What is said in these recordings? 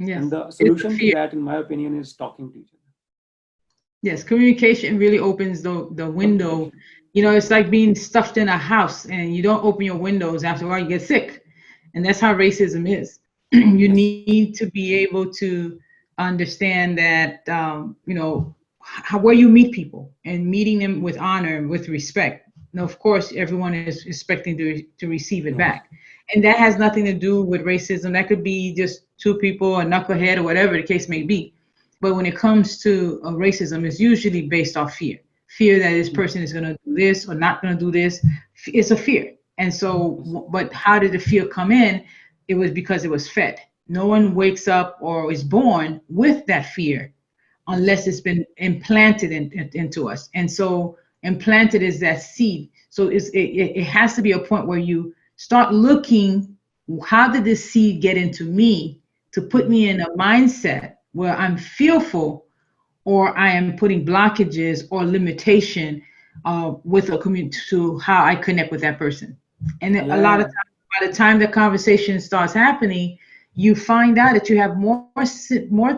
Yes. And the solution to that, in my opinion, is talking to each other. Yes, communication really opens the window. It's like being stuffed in a house and you don't open your windows. After a while, you get sick. And that's how racism is. You need to be able to understand that, where you meet people and meeting them with honor and with respect. Now, of course, everyone is expecting to receive it Yes. back. And that has nothing to do with racism. That could be just two people, a knucklehead, or whatever the case may be. But when it comes to racism, it's usually based off fear that this person is going to do this or not going to do this. It's a fear. And so, but how did the fear come in? It was because it was fed. No one wakes up or is born with that fear unless it's been implanted into us. And so implanted is that seed. So it has to be a point where you start looking, how did this seed get into me to put me in a mindset where I'm fearful or I am putting blockages or limitation with a community to how I connect with that person. And a lot of times, by the time the conversation starts happening, you find out that you have more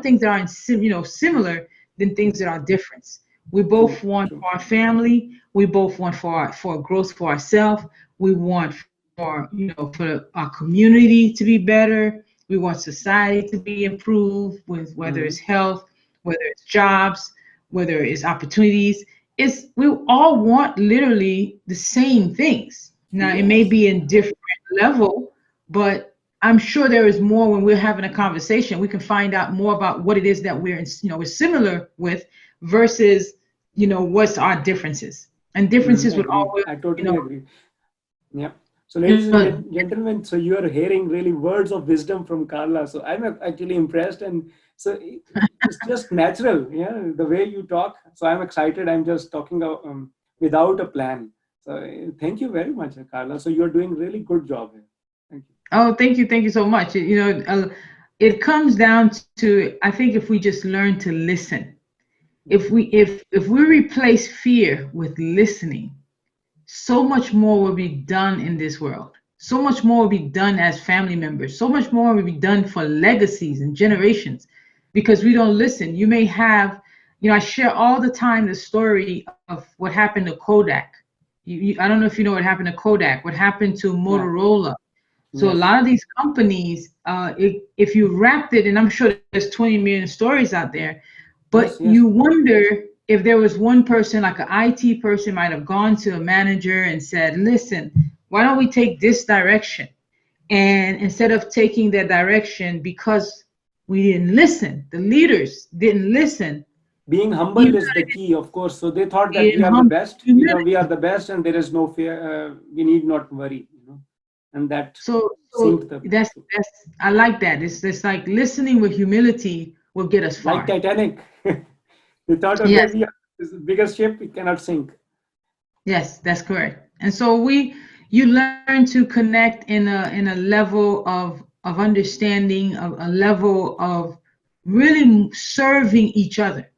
things that are similar than things that are different. We both want for our family. We both want for growth for ourselves. We want for our community to be better. We want society to be improved with whether it's health, whether it's jobs, whether it's opportunities. We all want literally the same things. Now it may be in different level, but I'm sure there is more when we're having a conversation. We can find out more about what it is that we're similar with versus what's our differences. And differences would always I totally agree. Yeah. So ladies and gentlemen, so you are hearing really words of wisdom from Carla. So I'm actually impressed, and so it's just natural, the way you talk. So I'm excited. I'm just talking without a plan. So thank you very much, Carla. So you're doing really good job here. Thank you. Oh, thank you so much. It comes down to, I think, if we just learn to listen, if we replace fear with listening, so much more will be done in this world. So much more will be done as family members. So much more will be done for legacies and generations, because we don't listen. You may have, I share all the time the story of what happened to Kodak. I don't know if you know what happened to Kodak. What happened to Motorola? So a lot of these companies, if you wrapped it, and I'm sure there's 20 million stories out there, but you wonder if there was one person, like an IT person, might have gone to a manager and said, listen, why don't we take this direction? And instead of taking that direction, because we didn't listen, the leaders didn't listen. Being humble is the key, of course. So they thought that we are the best. We are the best, and there is no fear. We need not worry. And that so that's I like that. It's like listening with humility will get us far. Like Titanic. They thought, okay, we are the biggest ship, we cannot sink. Yes, that's correct. And so you learn to connect in a level of understanding, a level of really serving each other.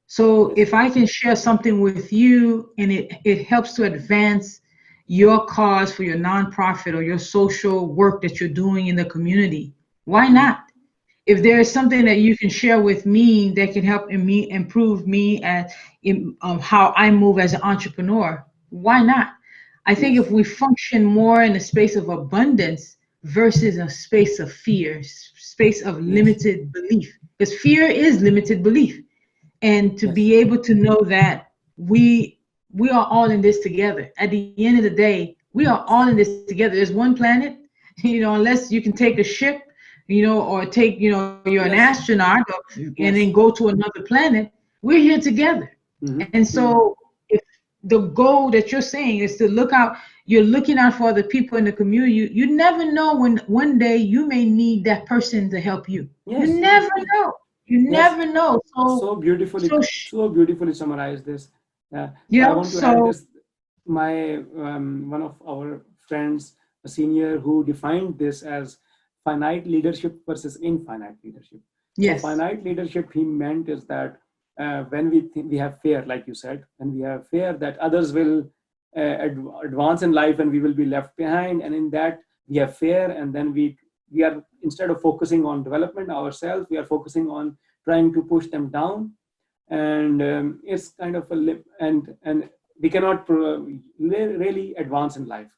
So if I can share something with you and it helps to advance your cause for your nonprofit or your social work that you're doing in the community, why not? If there is something that you can share with me that can help me improve me in how I move as an entrepreneur, why not? I think if we function more in a space of abundance versus a space of fear, space of limited belief, because fear is limited belief. And to be able to know that we are all in this together. At the end of the day, we are all in this together. There's one planet, unless you can take a ship, or take, you're an astronaut and then go to another planet. We're here together. And so if the goal that you're saying is to look out, you're looking out for the people in the community, you never know when one day you may need that person to help you. You never know. You never know. So beautifully summarized this. I want to add this. My one of our friends, a senior, who defined this as finite leadership versus infinite leadership. So finite leadership, he meant is that when we have fear, like you said, and we have fear that others will advance in life and we will be left behind, and in that we have fear, and then we are instead of focusing on development ourselves, we are focusing on trying to push them down. And it's kind of and we cannot really advance in life.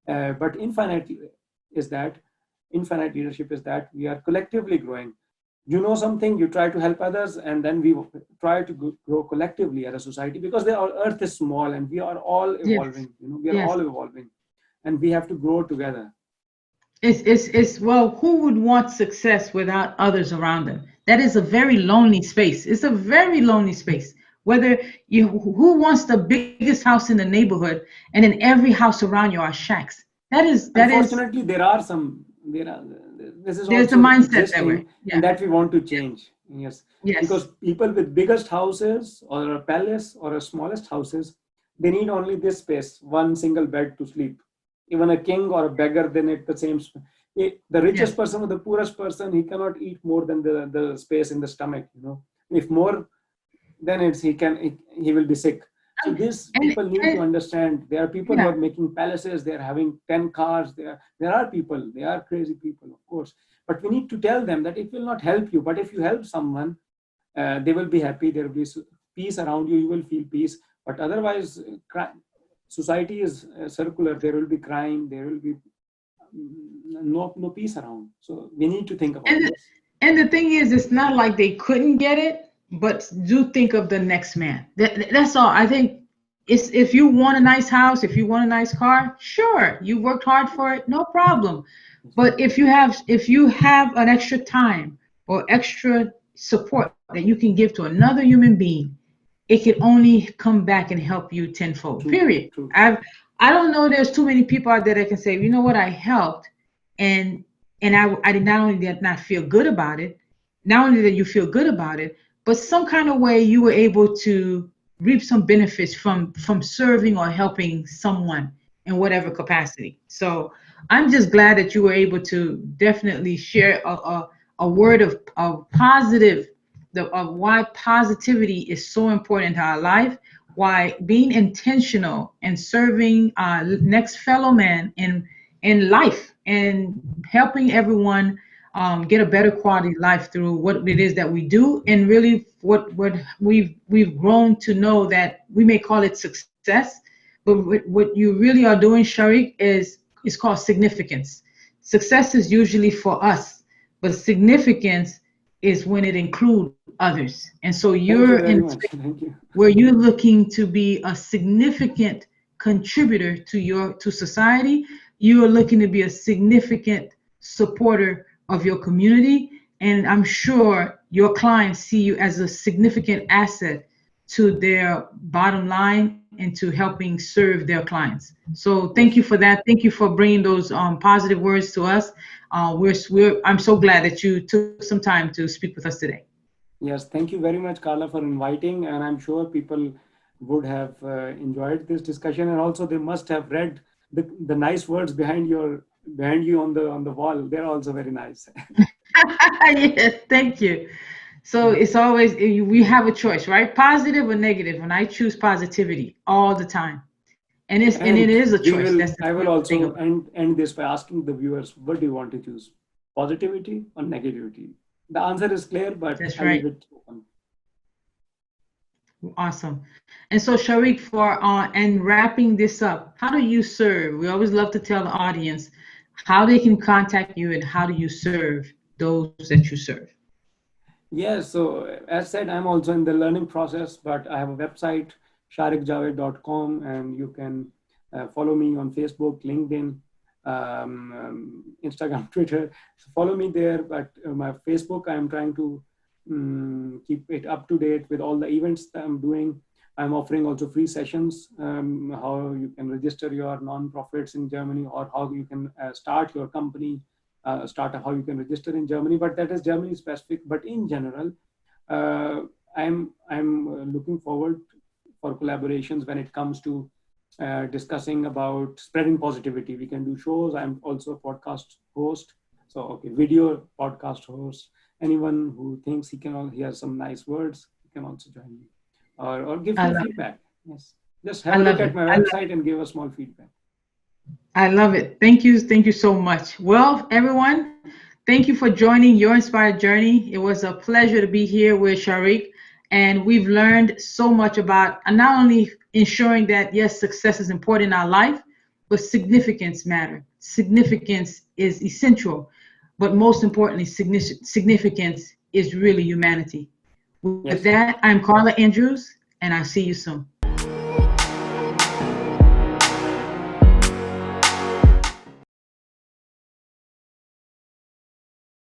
But infinite leadership is that we are collectively growing. You know something, you try to help others, and then we try to grow collectively as a society, because our earth is small and we are all evolving. We are all evolving, and we have to grow together. It's well, who would want success without others around them? That is a very lonely space. It's a very lonely space. Whether who wants the biggest house in the neighborhood, and in every house around you are shacks? Unfortunately, this is there's also a mindset existing, that way. and that we want to change. Yes, because people with biggest houses or a palace or a smallest houses, they need only this space, one single bed to sleep. Even a king or a beggar, they need the same. The richest person or the poorest person, he cannot eat more than the space in the stomach. If more, then he will be sick. So this people need to understand. There are people who are making palaces. They are having 10 cars. There are people. They are crazy people, of course. But we need to tell them that it will not help you. But if you help someone, they will be happy. There will be peace around you. You will feel peace. But otherwise, society is circular. There will be crime. There will be no peace around. So we need to think about this. And the thing is, it's not like they couldn't get it, but do think of the next man. That's all. I think it's, if you want a nice house, if you want a nice car, sure, you worked hard for it, no problem. But if you have an extra time or extra support that you can give to another human being, it can only come back and help you tenfold. Period. True. I don't know. There's too many people out there that can say, you know what, I helped, and I did not only did not feel good about it, not only that you feel good about it, but some kind of way you were able to reap some benefits from serving or helping someone in whatever capacity. So I'm just glad that you were able to definitely share a word of positive, of why positivity is so important to our life, why being intentional and serving our next fellow man in life and helping everyone get a better quality life through what it is that we do, and really what we've grown to know that we may call it success, but what you really are doing, Sharique, is called significance. Success is usually for us, but significance is when it includes others. And so you're in where you're looking to be a significant contributor to society. You are looking to be a significant supporter of your community, and I'm sure your clients see you as a significant asset to their bottom line and to helping serve their clients. So thank you for that. Thank you for bringing those positive words to us. I'm so glad that you took some time to speak with us today. Yes, thank you very much, Carla, for inviting, and I'm sure people would have enjoyed this discussion, and also they must have read the nice words behind you on the wall. They're also very nice. Yes, thank you. So it's always, we have a choice, right? Positive or negative. And I choose positivity all the time, and it is a choice. I will also end this by asking the viewers, what do you want to choose, positivity or negativity? The answer is clear, but that's I right. leave it open. Awesome. And so, Sharique, for and wrapping this up, how do you serve? We always love to tell the audience how they can contact you and how do you serve those that you serve. Yes, so as said, I'm also in the learning process, but I have a website, shariquejavaid.com, and you can follow me on Facebook, LinkedIn, Instagram, Twitter. So follow me there. But my Facebook, I'm trying to keep it up to date with all the events that I'm doing. I'm offering also free sessions, how you can register your non-profits in Germany, or how you can start your company, how you can register in Germany. But that is Germany specific. But in general, I'm looking forward for collaborations when it comes to discussing about spreading positivity. We can do shows. I'm also a podcast host. So, video podcast host. Anyone who thinks he has some nice words, he can also join me. Or give me feedback. Yes. Just have a look at my website and give a small feedback. I love it. Thank you. Thank you so much. Well, everyone, Thank you for joining Your Inspired Journey. It was a pleasure to be here with Sharique, and we've learned so much about not only ensuring that, yes, success is important in our life, but significance matter. Significance is essential, but most importantly, significance is really humanity. With that, I'm Carla Andrews, and I'll see you soon.